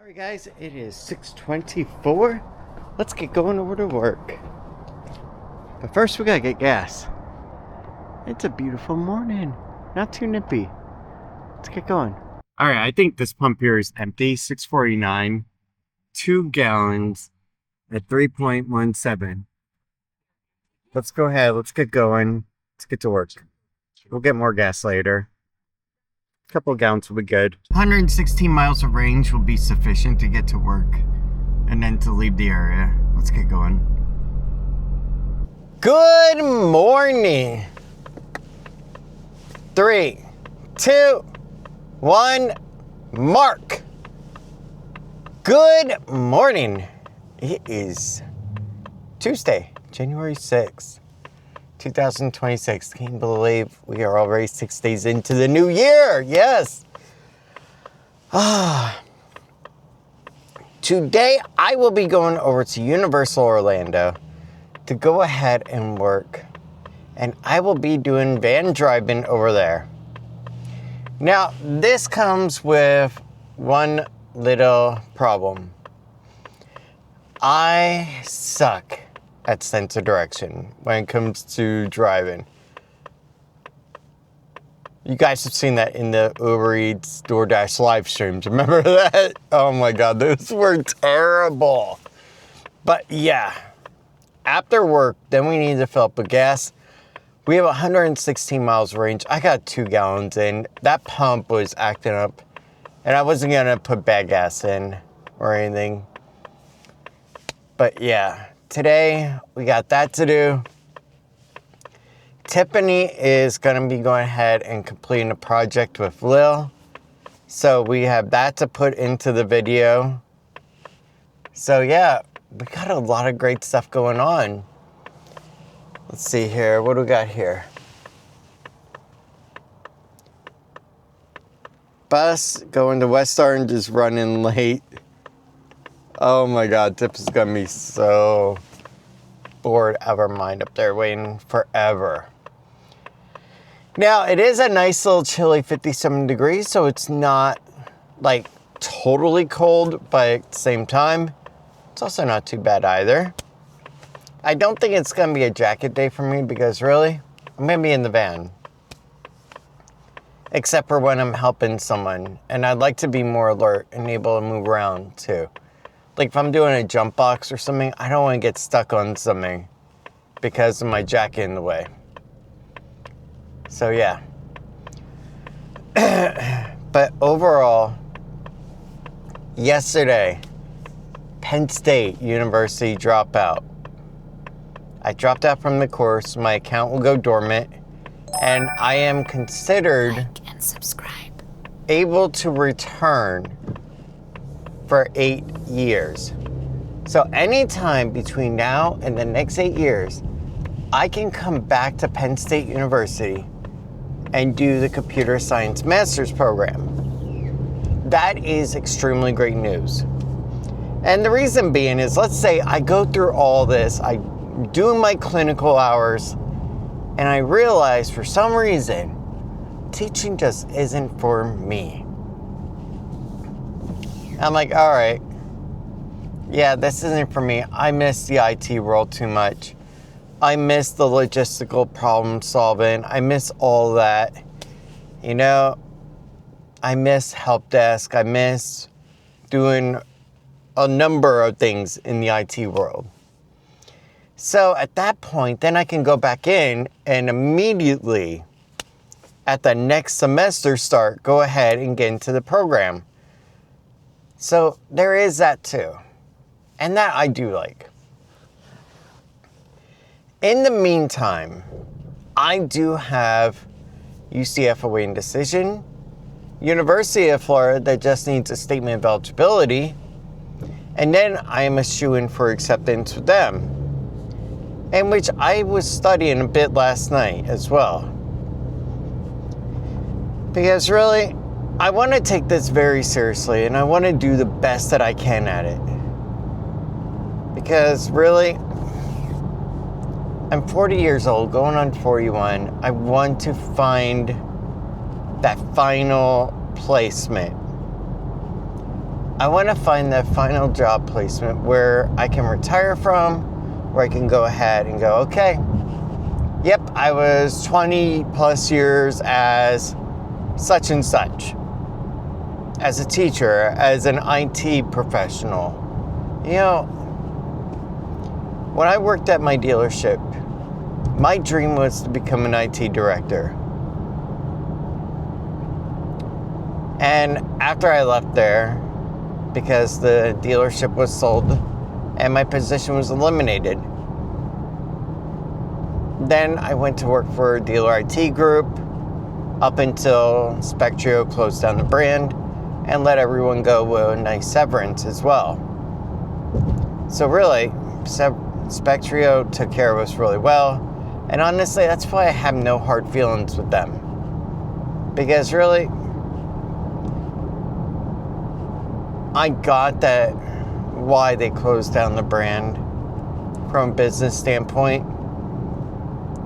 Alright guys, it is 6:24. Let's get going over to work. But first we gotta get gas. It's a beautiful morning. Not too nippy. Let's get going. Alright, I think this pump here is empty. 649. 2 gallons at 3.17. Let's go ahead. Let's get going. Let's get to work. We'll get more gas later. A couple of gallons will be good. 116 miles of range will be sufficient to get to work and then to leave the area. Let's get going. Good morning. 3, 2, 1, mark. Good morning. It is Tuesday, January 6th. 2026. Can you believe we are already 6 days into the new year? Yes. Today I will be going over to Universal Orlando to go ahead and work. And I will be doing van driving over there. Now, this comes with one little problem. I suck at sense of direction when it comes to driving. You guys have seen that in the Uber Eats, DoorDash live streams. Remember that? Oh my God, those were terrible. But yeah, after work, then we need to fill up with gas. We have 116 miles range. I got 2 gallons in. That pump was acting up, and I wasn't gonna put bad gas in or anything. But yeah. Today, we got that to do. Tiffany is going to be going ahead and completing a project with Lil. So we have that to put into the video. So yeah, we got a lot of great stuff going on. Let's see here. What do we got here? Bus going to West Orange is running late. Oh my God, Tip is gonna be so bored out of her mind up there waiting forever. Now, it is a nice little chilly 57 degrees, so it's not like totally cold, but at the same time, it's also not too bad either. I don't think it's gonna be a jacket day for me because really, I'm gonna be in the van. Except for when I'm helping someone, and I'd like to be more alert and able to move around too. Like if I'm doing a jump box or something, I don't want to get stuck on something because of my jacket in the way. So yeah. But overall, yesterday, Penn State University dropout. I dropped out from the course. My account will go dormant, and I am considered like and subscribe. Able to return for 8 years. So anytime between now and the next 8 years, I can come back to Penn State University and do the computer science master's program. That is extremely great news. And the reason being is, let's say I go through all this, I'm doing my clinical hours, and I realize for some reason, teaching just isn't for me. I'm like, all right, yeah, this isn't for me. I miss the IT world too much. I miss the logistical problem solving. I miss all that. You know, I miss help desk. I miss doing a number of things in the IT world. So at that point, then I can go back in and immediately at the next semester start, go ahead and get into the program. So there is that too. And that I do like. In the meantime, I do have UCF awaiting decision, University of Florida that just needs a statement of eligibility, and then I am a shoo-in for acceptance with them, in which I was studying a bit last night as well. Because really, I want to take this very seriously, and I want to do the best that I can at it. Because really, I'm 40 years old, going on 41. I want to find that final placement. I want to find that final job placement where I can retire from, where I can go ahead and go, okay, yep, I was 20 plus years as such and such, as a teacher, as an IT professional. You know, when I worked at my dealership, my dream was to become an IT director. And after I left there, because the dealership was sold and my position was eliminated, then I went to work for a dealer IT group up until Spectrio closed down the brand and let everyone go with a nice severance as well. So really, Spectrio took care of us really well. And honestly, that's why I have no hard feelings with them. Because really, I got that why they closed down the brand from a business standpoint.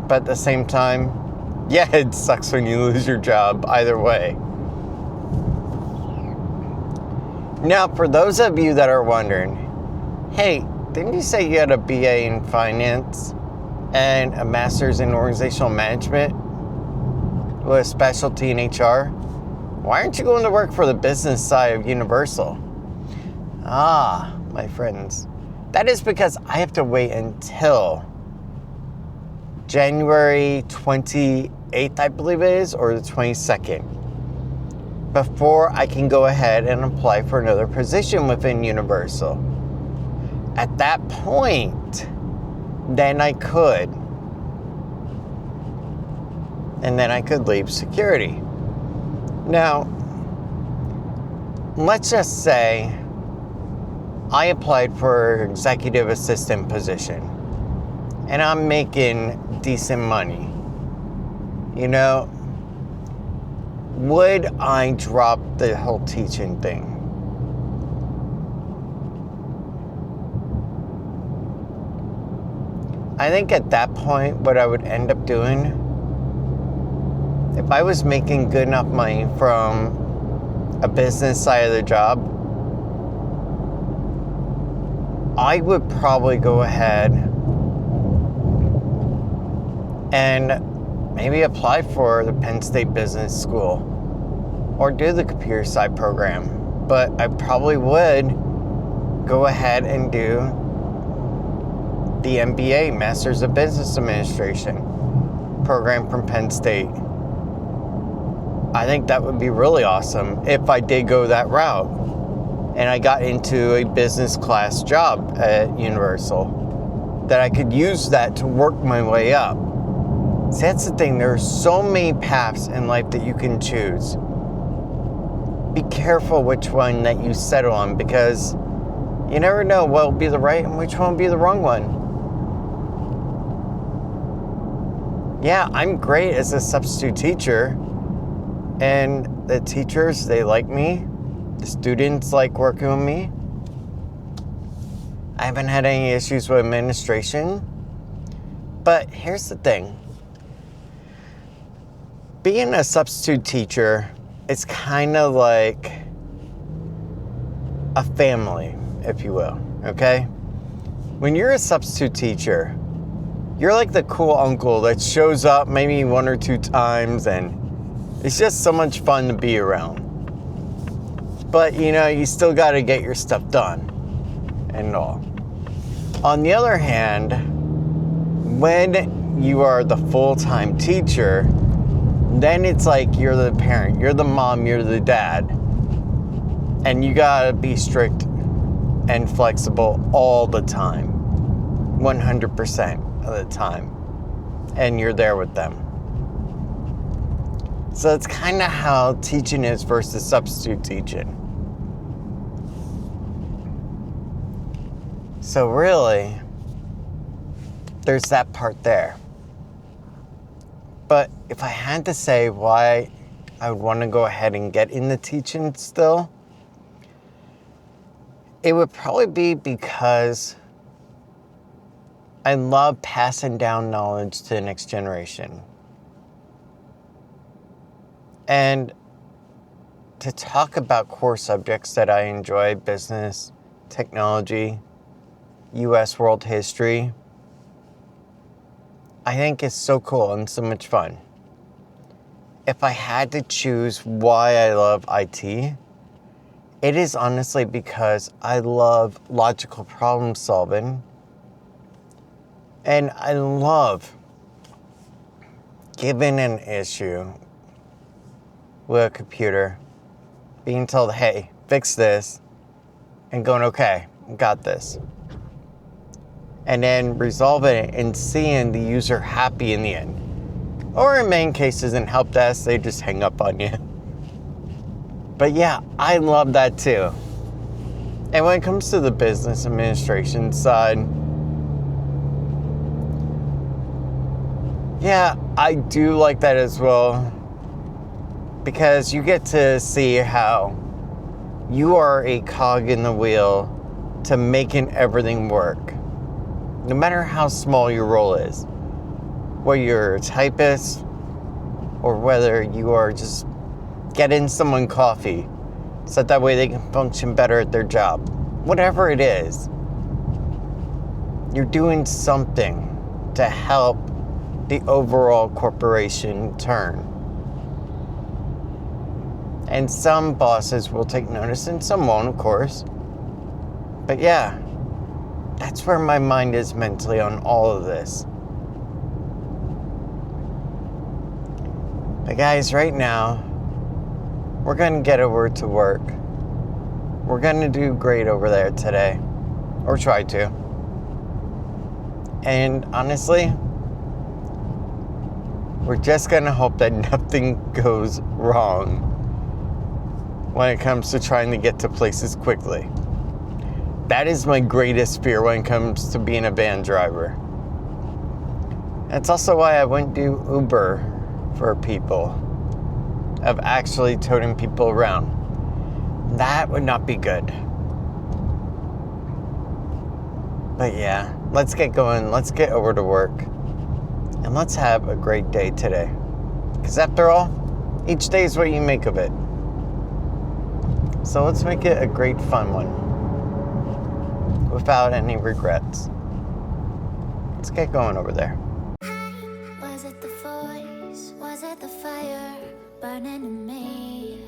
But at the same time, yeah, it sucks when you lose your job either way. Now, for those of you that are wondering, hey, didn't you say you had a BA in finance and a master's in organizational management with a specialty in HR? Why aren't you going to work for the business side of Universal? Ah, my friends, that is because I have to wait until January 28th, I believe it is, or the 22nd, before I can go ahead and apply for another position within Universal. At that point, then I could. And then I could leave security. Now, let's just say I applied for executive assistant position and I'm making decent money. You know, would I drop the whole teaching thing? I think at that point, what I would end up doing, if I was making good enough money from a business side of the job, I would probably go ahead and maybe apply for the Penn State Business School or do the computer sci program. But I probably would go ahead and do the MBA, Masters of Business Administration program from Penn State. I think that would be really awesome if I did go that route and I got into a business class job at Universal, that I could use that to work my way up. See, that's the thing. There are so many paths in life that you can choose. Be careful which one that you settle on, because you never know what will be the right and which one will be the wrong one. Yeah, I'm great as a substitute teacher, and the teachers, they like me. The students like working with me. I haven't had any issues with administration. But here's the thing. Being a substitute teacher, it's kind of like a family, if you will, okay? When you're a substitute teacher, you're like the cool uncle that shows up maybe 1 or 2 times, and it's just so much fun to be around. But, you know, you still got to get your stuff done and all. On the other hand, when you are the full-time teacher, then it's like you're the parent, you're the mom, you're the dad. And you got to be strict and flexible all the time, 100% of the time. And you're there with them. So it's kind of how teaching is versus substitute teaching. So really, there's that part there. But if I had to say why I would want to go ahead and get into teaching still, it would probably be because I love passing down knowledge to the next generation. And to talk about core subjects that I enjoy, business, technology, U.S. world history, I think is so cool and so much fun. If I had to choose why I love IT, it is honestly because I love logical problem solving, and I love given an issue with a computer, being told, hey, fix this, and going, okay, got this. And then resolving it and seeing the user happy in the end. Or in many cases in help desk, they just hang up on you. But yeah, I love that too. And when it comes to the business administration side, yeah, I do like that as well. Because you get to see how you are a cog in the wheel to making everything work. No matter how small your role is. Whether you're a typist or whether you are just getting someone coffee so that way they can function better at their job. Whatever it is, you're doing something to help the overall corporation turn. And some bosses will take notice and some won't, of course. But yeah, that's where my mind is mentally on all of this. But guys, right now, we're going to get over to work. We're going to do great over there today. Or try to. And honestly, we're just going to hope that nothing goes wrong when it comes to trying to get to places quickly. That is my greatest fear when it comes to being a van driver. That's also why I wouldn't do Uber for people, of actually toting people around. That would not be good. But yeah, let's get going. Let's get over to work. And let's have a great day today. Because after all, each day is what you make of it. So let's make it a great fun one. Without any regrets. Let's get going over there. Was it the voice? Was it the fire burning in me?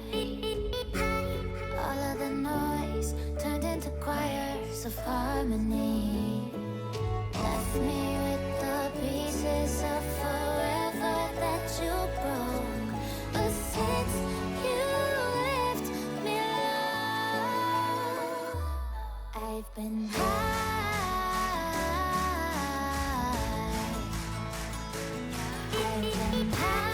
All of the noise turned into choirs of harmony. Left me with the pieces of forever that you broke. But since you left me alone, I've been high. I've been high.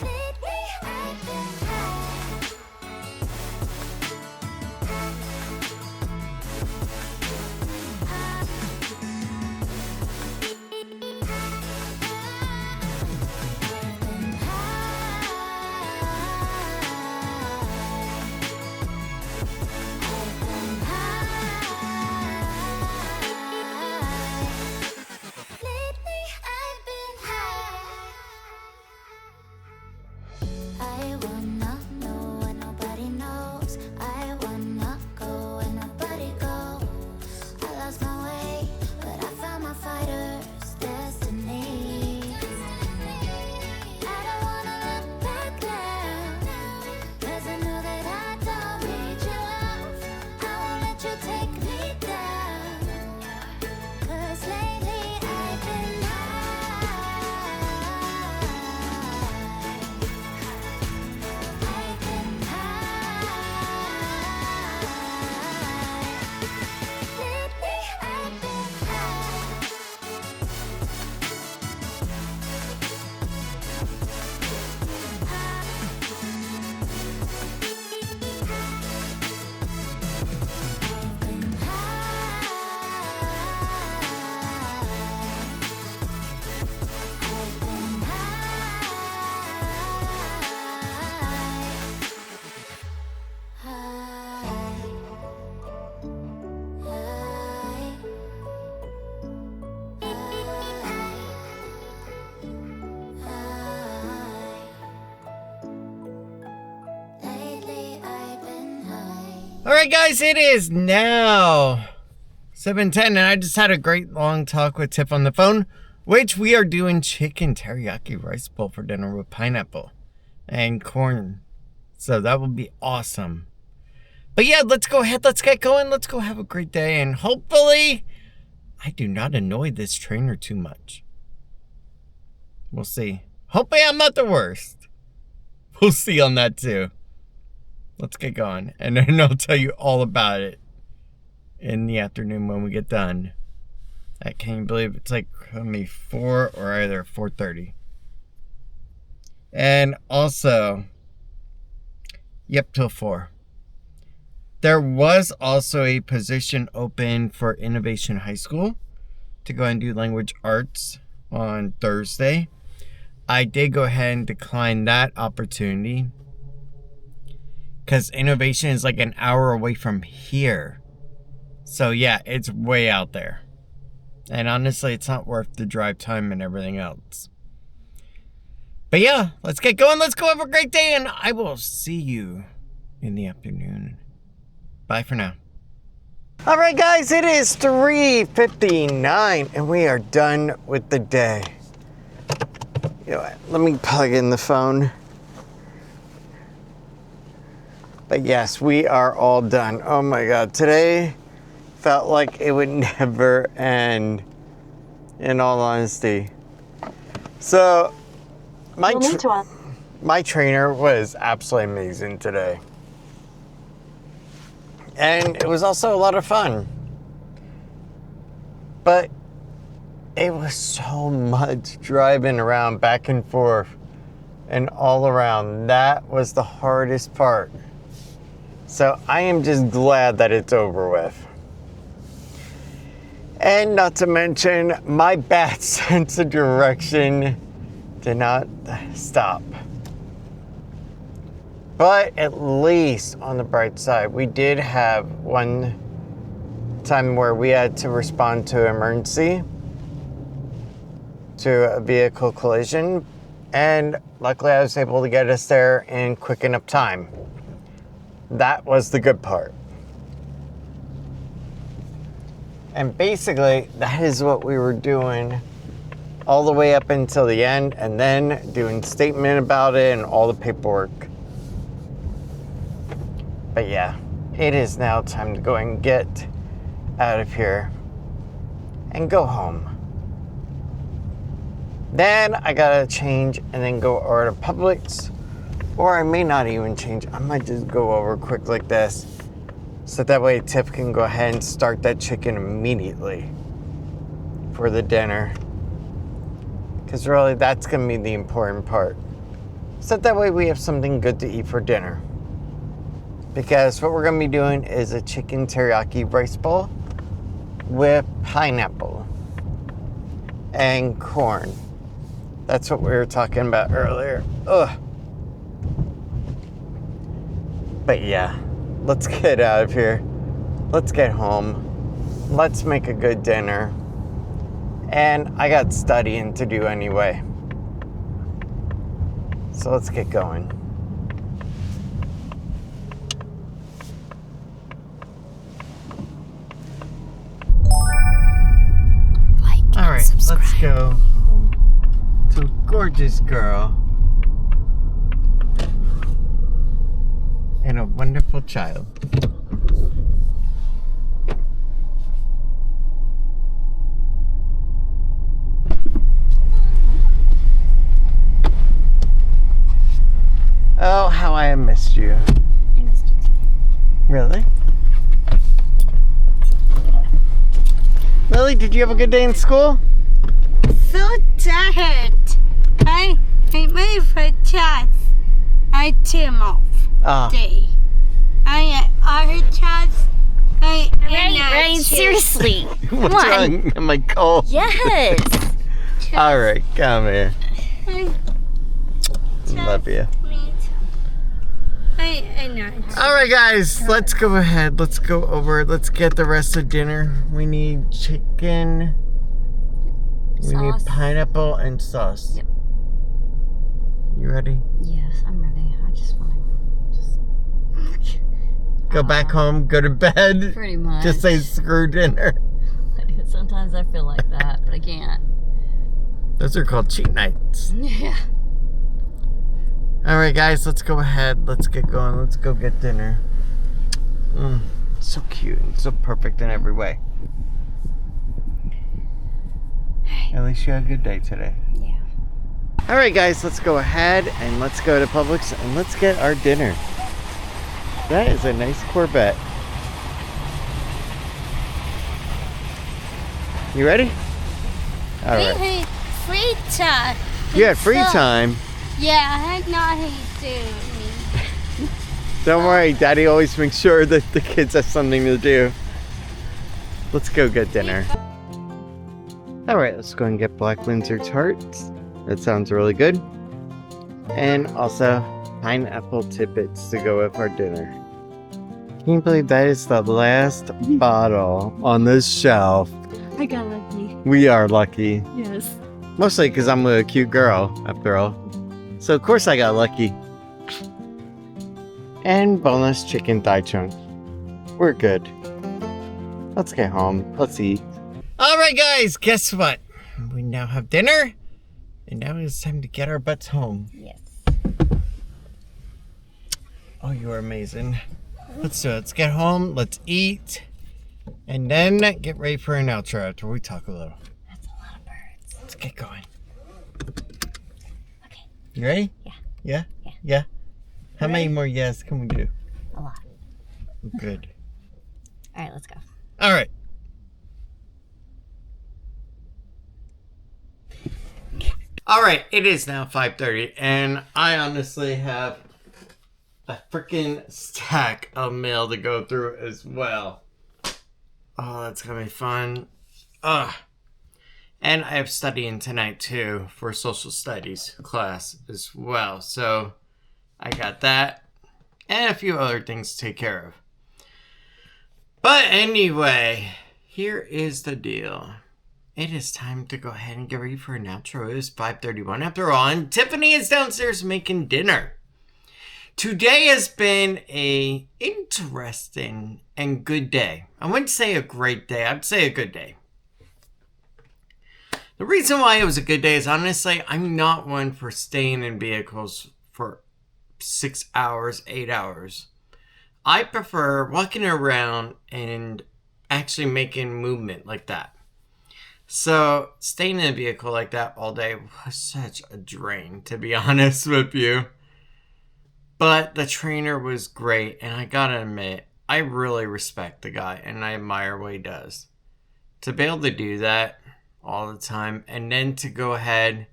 Lately I've been high. I've been high. Alright guys, it is now 7:10 and I just had a great long talk with Tiff on the phone, which we are doing chicken teriyaki rice bowl for dinner with pineapple and corn. So that will be awesome. But yeah, let's go ahead, let's get going, let's go have a great day, and hopefully I do not annoy this trainer too much. We'll see. Hopefully I'm not the worst. We'll see on that too. Let's get going, and then I'll tell you all about it in the afternoon when we get done. I can't believe it's like maybe 4 or either 4:30. And also, yep, till 4. There was also a position open for Innovation High School to go and do language arts on Thursday. I did go ahead and decline that opportunity because Innovation is like an hour away from here. So yeah, it's way out there. And honestly, it's not worth the drive time and everything else. But yeah, let's get going. Let's go have a great day, and I will see you in the afternoon. Bye for now. All right, guys, it is 3:59, and we are done with the day. You know what? Let me plug in the phone. But yes, we are all done. Oh my God, today felt like it would never end, in all honesty. So, my trainer was absolutely amazing today. And it was also a lot of fun. But it was so much driving around back and forth and all around. That was the hardest part. So I am just glad that it's over with. And not to mention, my bad sense of direction did not stop. But at least on the bright side, we did have one time where we had to respond to an emergency, to a vehicle collision, and luckily I was able to get us there in quick enough time. That was the good part. And basically, that is what we were doing all the way up until the end, and then doing statement about it and all the paperwork. But yeah, it is now time to go and get out of here and go home. Then I gotta change and then go over to Publix, or I may not even change. I might just go over quick like this, so that way Tiff can go ahead and start that chicken immediately for the dinner. Because really, that's gonna be the important part. So that way we have something good to eat for dinner. Because what we're gonna be doing is a chicken teriyaki rice bowl with pineapple and corn. That's what we were talking about earlier. Ugh. But yeah, let's get out of here. Let's get home. Let's make a good dinner. And I got studying to do anyway. So let's get going. All right, let's go home to a gorgeous girl and a wonderful child. Oh, how I have missed you. I missed you too. Really? Lily, did you have a good day in school? So tired. I made for chats. I team off day. I chats. Right, seriously. What's wrong? Am I cold? Yes. All right, come here. Love you. I know. All right, guys, let's go ahead. Let's go over. Let's get the rest of dinner. We need chicken. We need pineapple and sauce. Yep. You ready? Yes, I'm ready. I just want to Go back home, go to bed. Pretty much. Just say screw dinner. Sometimes I feel like that, but I can't. Those are called cheat nights. Yeah. Alright guys, let's go ahead. Let's get going. Let's go get dinner. So cute and so perfect in every way. At least you had a good day today. Yeah. Alright guys, let's go ahead and let's go to Publix and let's get our dinner. That is a nice Corvette. You ready? Alright. Free time. You had free time. Yeah, I had nothing to do. Don't worry, Daddy always makes sure that the kids have something to do. Let's go get dinner. Alright, let's go and get Black Windsor tarts. That sounds really good. And also pineapple tippets to go with our dinner. Can you believe that is the last bottle on this shelf? I got lucky. We are lucky. Yes. Mostly because I'm a cute girl, after all. So of course I got lucky. And boneless chicken thigh chunk. We're good. Let's get home. Let's eat. Alright guys, guess what? We now have dinner. And now it's time to get our butts home. Yes. Oh, you are amazing. Let's do it. Let's get home. Let's eat. And then get ready for an outro after we talk a little. That's a lot of birds. Let's get going. Okay. You ready? Yeah. Yeah? Yeah. Yeah? How many more yes can we do? A lot. Good. All right, let's go. All right. All right, it is now 5:30, and I honestly have a freaking stack of mail to go through as well. Oh, that's gonna be fun. Ugh. And I have studying tonight too for social studies class as well. So I got that and a few other things to take care of. But anyway, here is the deal. It is time to go ahead and get ready for an outro. It is 5:31 after all, and Tiffany is downstairs making dinner. Today has been a interesting and good day. I wouldn't say a great day. I'd say a good day. The reason why it was a good day is honestly, I'm not one for staying in vehicles for 6 hours, 8 hours. I prefer walking around and actually making movement like that. So staying in a vehicle like that all day was such a drain, to be honest with you. But the trainer was great, and I gotta admit, I really respect the guy, and I admire what he does. To be able to do that all the time, and then to go ahead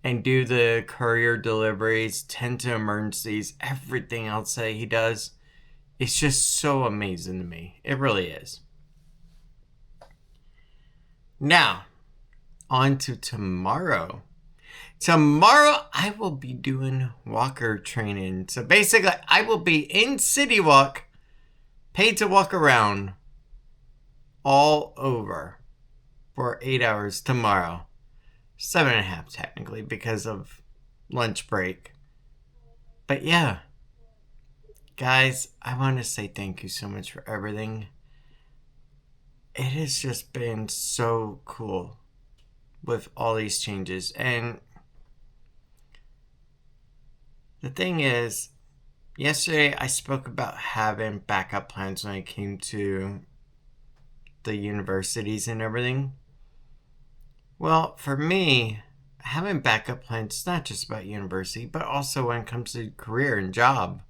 and do the courier deliveries, tend to emergencies, everything else that he does, it's just so amazing to me. It really is. Now, on to tomorrow. Tomorrow, I will be doing walker training. So basically, I will be in City Walk, paid to walk around all over for 8 hours tomorrow. 7.5 technically because of lunch break. But yeah, guys, I want to say thank you so much for everything. It has just been so cool with all these changes. And the thing is, yesterday I spoke about having backup plans when it came to the universities and everything. Well, for me, having backup plans is not just about university, but also when it comes to career and job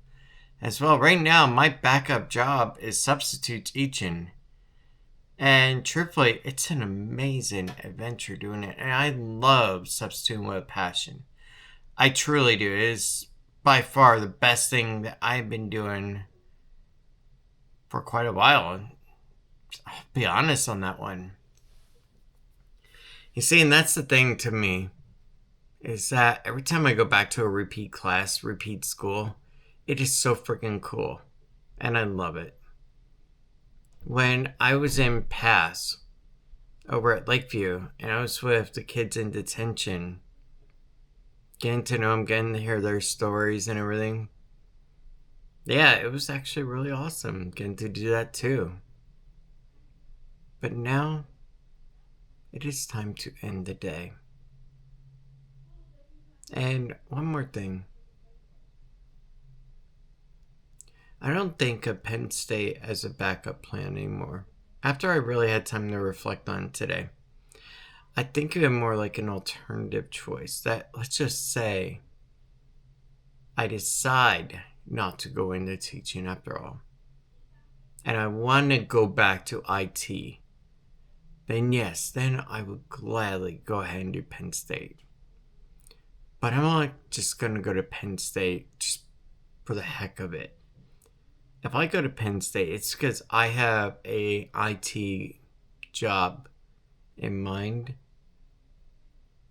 as well. Right now, my backup job is substitute teaching. And truthfully, it's an amazing adventure doing it. And I love substituting with a passion. I truly do. It is by far the best thing that I've been doing for quite a while. I'll be honest on that one. You see, and that's the thing to me, is that every time I go back to a repeat class, repeat school, it is so freaking cool. And I love it. When I was in PASS over at Lakeview, and I was with the kids in detention, getting to know them, getting to hear their stories and everything, Yeah, it was actually really awesome getting to do that too. But now, it is time to end the day. And one more thing. I don't think of Penn State as a backup plan anymore. After I really had time to reflect on it today, I think of it more like an alternative choice that, let's just say, I decide not to go into teaching after all, and I want to go back to IT, then yes, then I would gladly go ahead and do Penn State. But I'm not just going to go to Penn State just for the heck of it. If I go to Penn State, it's because I have a IT job in mind.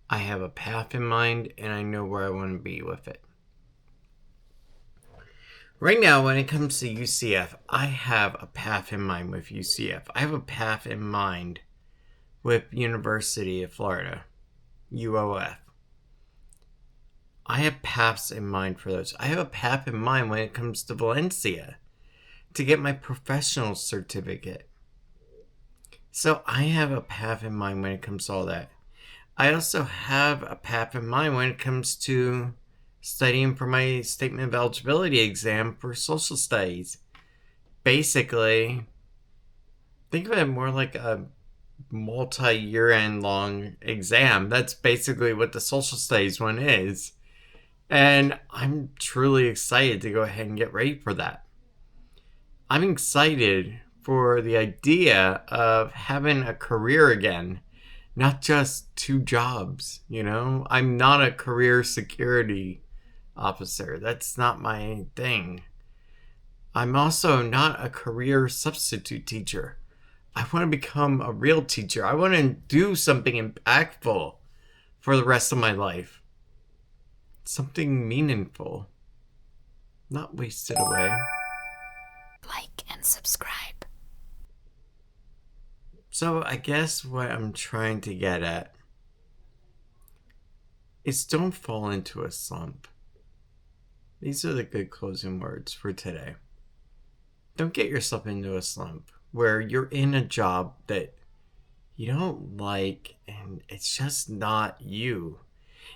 I have a path in mind, and I know where I want to be with it. Right now, when it comes to UCF, I have a path in mind with UCF. I have a path in mind with University of Florida, UOF. I have paths in mind for those. I have a path in mind when it comes to Valencia to get my professional certificate. So I have a path in mind when it comes to all that. I also have a path in mind when it comes to studying for my statement of eligibility exam for social studies. Basically, think of it more like a multi-year and long exam. That's basically what the social studies one is. And I'm truly excited to go ahead and get ready for that. I'm excited for the idea of having a career again, not just 2 jobs, you know? I'm not a career security officer. That's not my thing. I'm also not a career substitute teacher. I want to become a real teacher. I want to do something impactful for the rest of my life. Something meaningful. Not wasted away. Like and subscribe. So I guess what I'm trying to get at is don't fall into a slump. These are the good closing words for today. Don't get yourself into a slump where you're in a job that you don't like and it's just not you.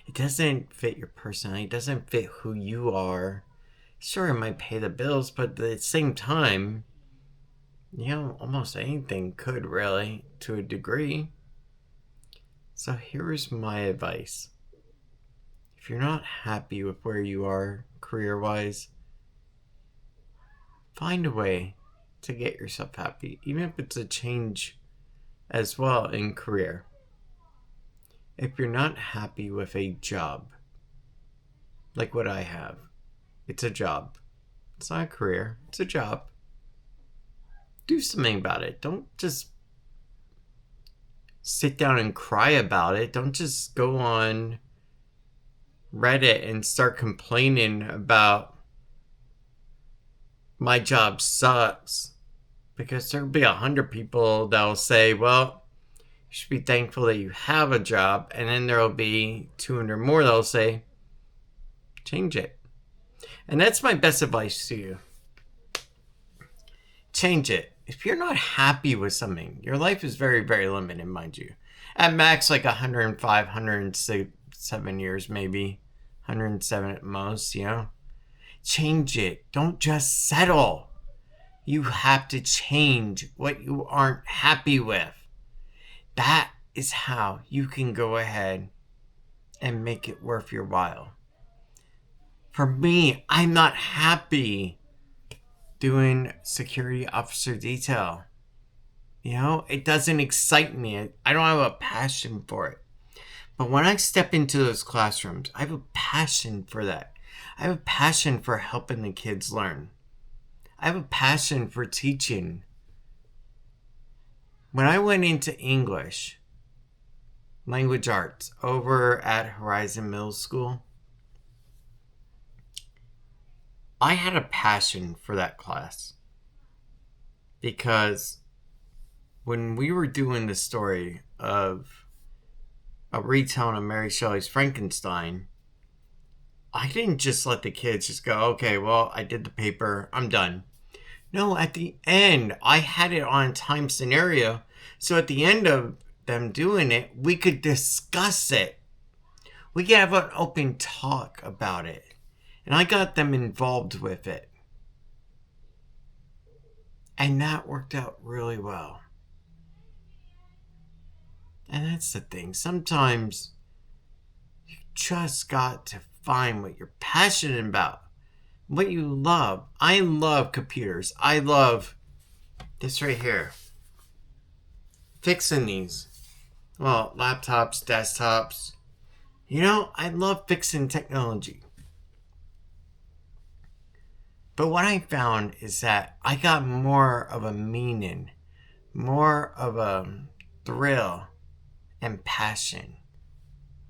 It doesn't fit your personality. It doesn't fit who you are. Sure, it might pay the bills, but at the same time, you know, almost anything could really, to a degree. So here's my advice. If you're not happy with where you are career-wise, find a way to get yourself happy, even if it's a change as well in career. If you're not happy with a job, like what I have, it's a job. It's not a career, it's a job. Do something about it. Don't just sit down and cry about it. Don't just go on Reddit and start complaining about my job sucks. Because there'll be 100 people that'll say, well, you should be thankful that you have a job. And then there'll be 200 more that'll say, change it. And that's my best advice to you. Change it. If you're not happy with something, your life is very, very limited, mind you. At max, like 105, 107 years, maybe. 107 at most, you know? Change it. Don't just settle. You have to change what you aren't happy with. That is how you can go ahead and make it worth your while. For me, I'm not happy doing security officer detail. You know, it doesn't excite me. I don't have a passion for it. But when I step into those classrooms, I have a passion for that. I have a passion for helping the kids learn. I have a passion for teaching. When I went into English, language arts, over at Horizon Middle School, I had a passion for that class. Because when we were doing the story of a retelling of Mary Shelley's Frankenstein, I didn't just let the kids just go, okay, well, I did the paper, I'm done. No, at the end, I had it on time scenario. So at the end of them doing it, we could discuss it. We could have an open talk about it. And I got them involved with it. And that worked out really well. And that's the thing. Sometimes you just got to find what you're passionate about, what you love. I love computers. I love this right here. Fixing these. Well, laptops, desktops. You know, I love fixing technology. But what I found is that I got more of a meaning, more of a thrill and passion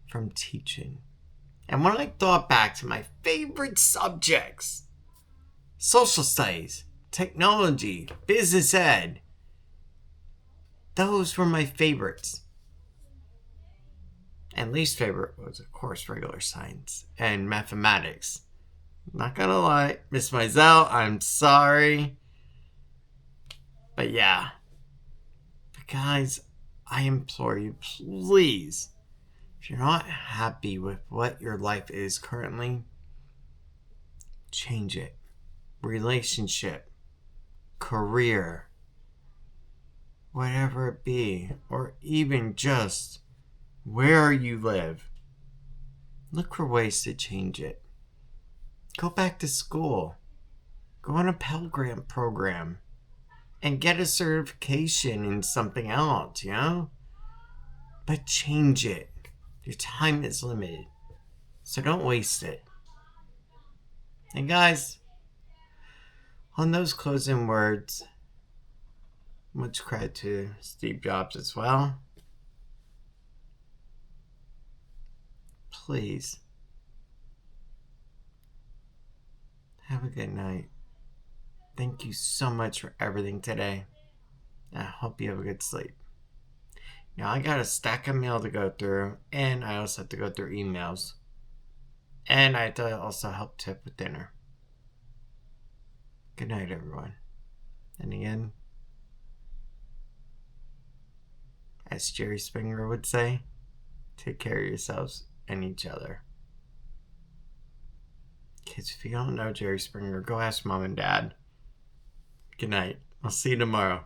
from teaching. And when I thought back to my favorite subjects, social studies, technology, business ed, those were my favorites. And least favorite was, of course, regular science and mathematics. Not gonna lie, Miss Mizell, I'm sorry. But yeah. But guys, I implore you, please, if you're not happy with what your life is currently, change it. Relationship, career, whatever it be, or even just where you live. Look for ways to change it. Go back to school. Go on a Pell Grant program and get a certification in something else, you know? But change it. Your time is limited, so don't waste it. And guys, on those closing words, much credit to Steve Jobs as well. Please, have a good night. Thank you so much for everything today. I hope you have a good sleep. Now, I got a stack of mail to go through, and I also have to go through emails. And I have to also help Tip with dinner. Good night, everyone. And again, as Jerry Springer would say, take care of yourselves and each other. Kids, if you don't know Jerry Springer, go ask mom and dad. Good night. I'll see you tomorrow.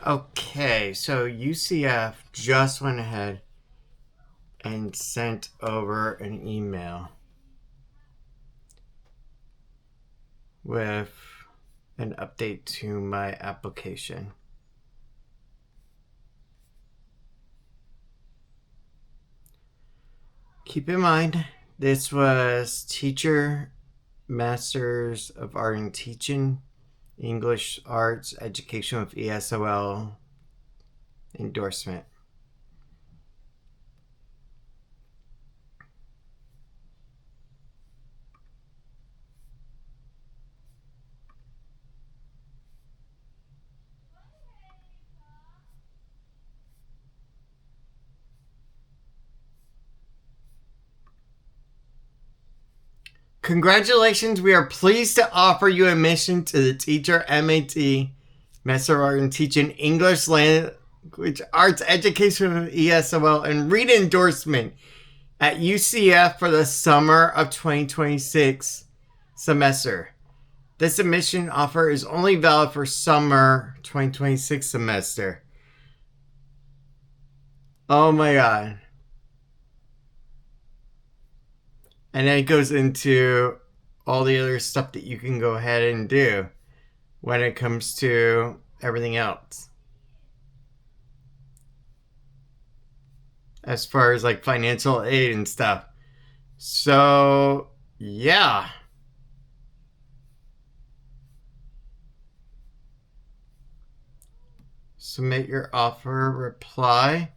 Okay, so UCF just went ahead and sent over an email with an update to my application. Keep in mind, this was Teacher Masters of Art in Teaching, English Arts Education with ESOL endorsement. Congratulations, we are pleased to offer you admission to the Teacher MAT, Master of Art in Teaching, English Language Arts Education with ESOL, and read endorsement at UCF for the summer of 2026 semester. This admission offer is only valid for summer 2026 semester. Oh my god. And then it goes into all the other stuff that you can go ahead and do when it comes to everything else. As far as like financial aid and stuff. So, yeah. Submit your offer, reply.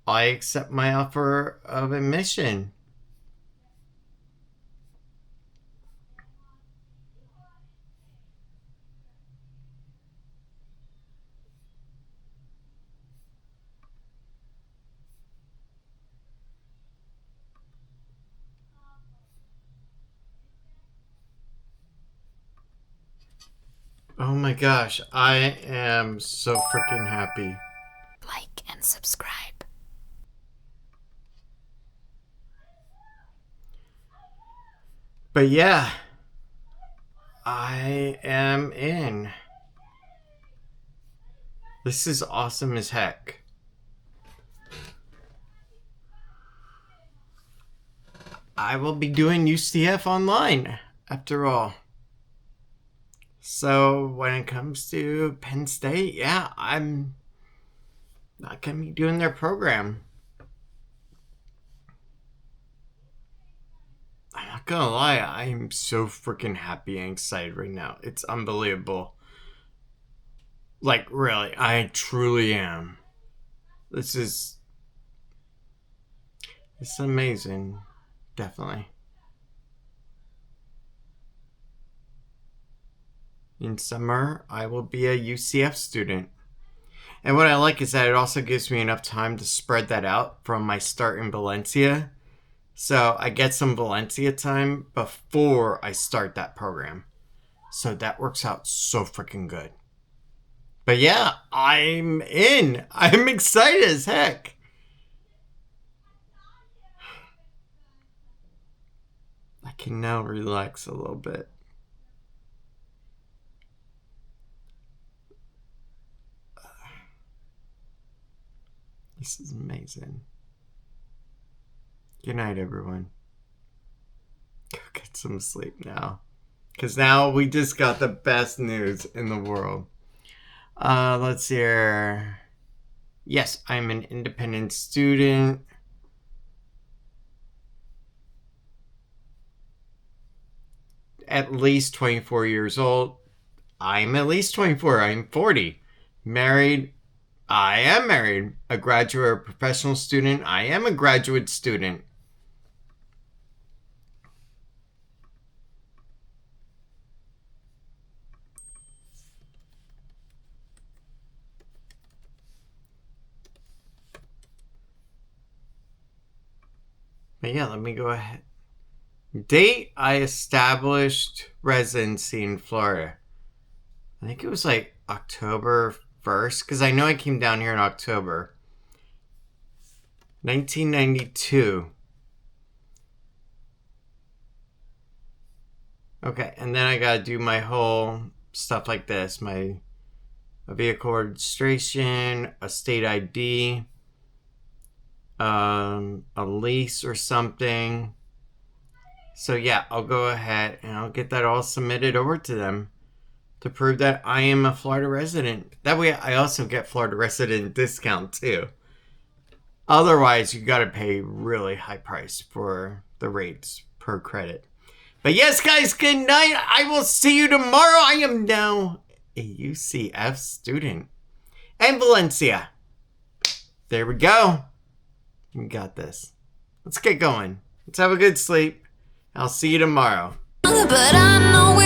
I accept my offer of admission. Oh my gosh, I am so freaking happy. Like and subscribe. But yeah, I am in. This is awesome as heck. I will be doing UCF online, after all. So when it comes to Penn State, yeah, I'm not going to be doing their program. I'm not going to lie, I'm so freaking happy and excited right now. It's unbelievable. Like, really, I truly am. It's amazing. Definitely. In summer, I will be a UCF student. And what I like is that it also gives me enough time to spread that out from my start in Valencia. So I get some Valencia time before I start that program. So that works out so freaking good. But yeah, I'm in. I'm excited as heck. I can now relax a little bit. This is amazing. Good night, everyone. Go get some sleep now. Because now we just got the best news in the world. Let's see here. Yes, I'm an independent student. At least 24 years old. I'm at least 24. I'm 40. Married. I am married. A graduate or professional student. I am a graduate student. But yeah, let me go ahead. Date I established residency in Florida. I think it was like October 1st, because I know I came down here in October. 1992. Okay, and then I gotta do my whole stuff like this. A vehicle registration, a state ID, a lease or something. So yeah, I'll go ahead and I'll get that all submitted over to them to prove that I am a Florida resident. That way I also get Florida resident discount too. Otherwise, you gotta pay really high price for the rates per credit. But yes, guys, good night. I will see you tomorrow. I am now a UCF student. And Valencia. There we go. We got this. Let's get going. Let's have a good sleep. I'll see you tomorrow. But I know